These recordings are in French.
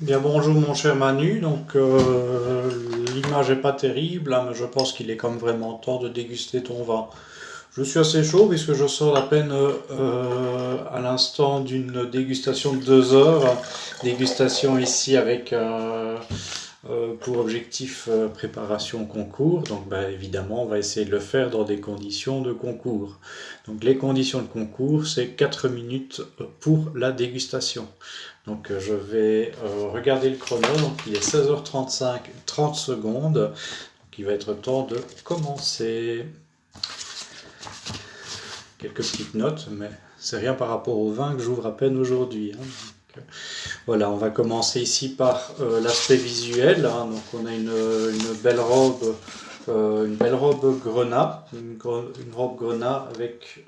Bien bonjour mon cher Manu, l'image est pas terrible, hein, mais je pense qu'il est quand même vraiment temps de déguster ton vin. Je suis assez chaud puisque je sors à peine à l'instant d'une dégustation de 2 heures, dégustation ici avec pour objectif préparation au concours. Donc bah, évidemment on va essayer de le faire dans des conditions de concours. Donc les conditions de concours c'est 4 minutes pour la dégustation. Donc je vais regarder le chrono, donc il est 16h35, 30 secondes, donc il va être temps de commencer. Quelques petites notes, mais c'est rien par rapport au vin que j'ouvre à peine aujourd'hui, hein. Voilà, on va commencer ici par l'aspect visuel, hein. Donc on a une belle robe grenat, une robe grenat avec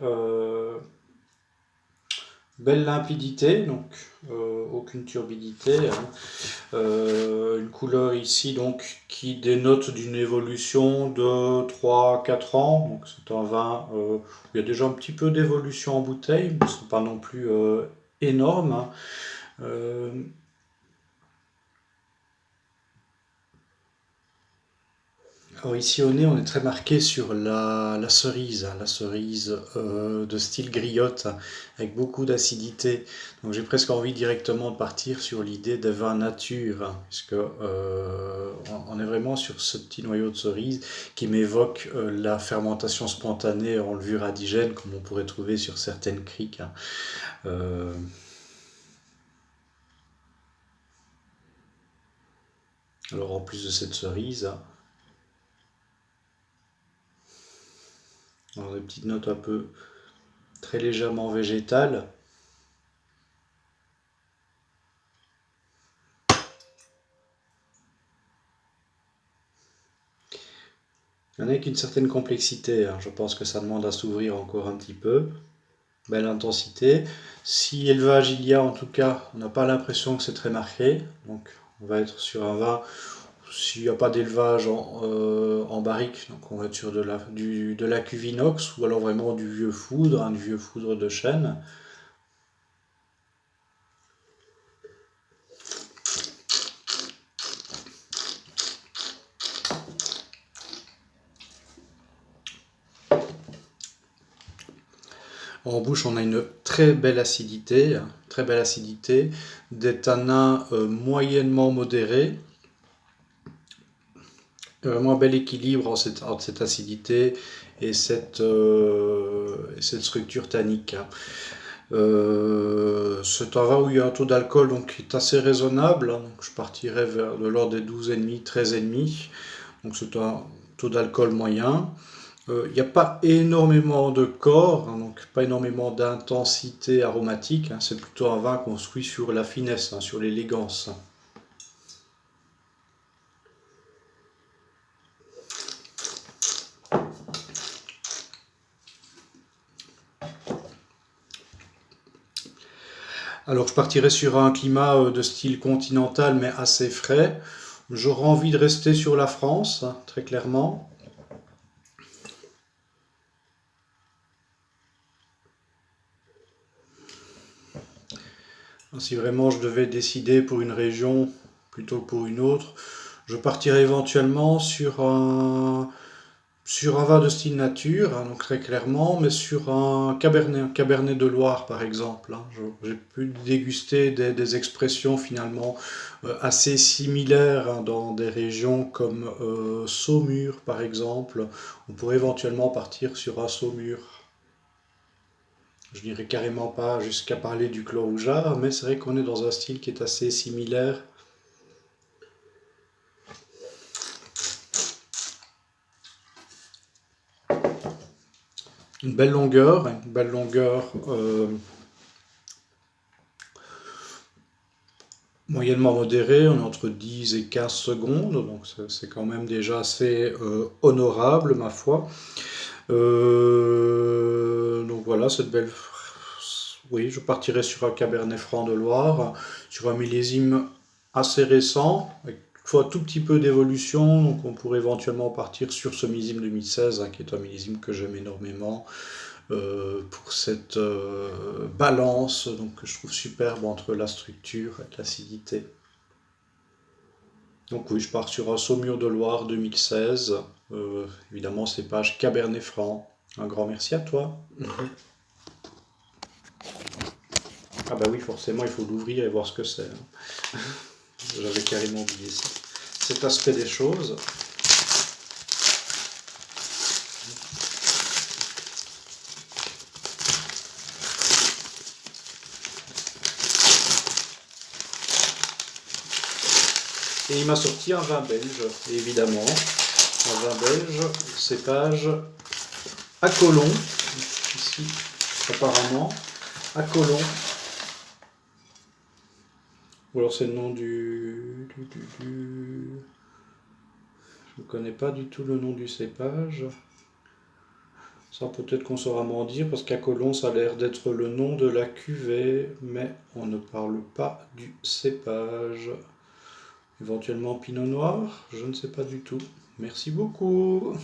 belle limpidité, donc aucune turbidité, hein. Une couleur ici donc qui dénote d'une évolution de 3-4 ans. Donc c'est un vin où il y a déjà un petit peu d'évolution en bouteille, mais ce n'est pas non plus énorme, hein. Euh, Alors ici au nez, on est très marqué sur la cerise, hein, la cerise de style griotte, hein, avec beaucoup d'acidité. Donc j'ai presque envie directement de partir sur l'idée de vin nature, hein, puisque on est vraiment sur ce petit noyau de cerise qui m'évoque la fermentation spontanée en levure adigène, comme on pourrait trouver sur certaines criques, hein. Euh, alors en plus de cette cerise, hein, on a des petites notes un peu très légèrement végétales. Il y en a avec une certaine complexité, hein. Je pense que ça demande à s'ouvrir encore un petit peu. Belle intensité. Si élevage il y a, en tout cas, on n'a pas l'impression que c'est très marqué. Donc on va être sur un vin, s'il n'y a pas d'élevage en barrique, donc on va être sur de la cuve inox ou alors vraiment du vieux foudre, du vieux foudre de chêne. En bouche, on a une très belle acidité, des tanins moyennement modérés. Vraiment un bel équilibre entre cette acidité et cette structure tannique, hein. C'est un vin où il y a un taux d'alcool donc, qui est assez raisonnable, hein. Donc, je partirais vers de l'ordre des 12,5, 13,5. Donc c'est un taux d'alcool moyen. Il n'y a pas énormément de corps, hein, donc pas énormément d'intensité aromatique, hein. C'est plutôt un vin construit sur la finesse, hein, sur l'élégance. Alors je partirais sur un climat de style continental mais assez frais. J'aurais envie de rester sur la France, hein, très clairement. Si vraiment je devais décider pour une région plutôt que pour une autre, je partirais éventuellement sur un vin de style nature, hein, donc très clairement, mais sur un cabernet de Loire par exemple, hein. J'ai pu déguster des expressions finalement assez similaires, hein, dans des régions comme Saumur par exemple. On pourrait éventuellement partir sur un Saumur. Je n'irai carrément pas jusqu'à parler du clos rougeard, mais c'est vrai qu'on est dans un style qui est assez similaire. Une belle longueur moyennement modérée, on est entre 10 et 15 secondes, donc c'est quand même déjà assez honorable, ma foi. Donc voilà, cette belle. Oui, je partirai sur un Cabernet Franc de Loire, sur un millésime assez récent, avec toutefois tout petit peu d'évolution, donc on pourrait éventuellement partir sur ce millésime 2016, hein, qui est un millésime que j'aime énormément, pour cette balance donc, que je trouve superbe entre la structure et l'acidité. Donc oui, je pars sur un Saumur de Loire 2016. Évidemment, cépage Cabernet Franc. Un grand merci à toi. Ah bah oui, forcément, il faut l'ouvrir et voir ce que c'est, hein. J'avais carrément oublié ça. Cet aspect des choses. Et il m'a sorti un vin belge, évidemment. Un vin belge, cépage à Colomb, ici, apparemment. À Colomb. Ou alors c'est le nom Je ne connais pas du tout le nom du cépage. Ça peut-être qu'on saura m'en dire, parce qu'à Colomb, ça a l'air d'être le nom de la cuvée, mais on ne parle pas du cépage. Éventuellement Pinot Noir, je ne sais pas du tout. Merci beaucoup.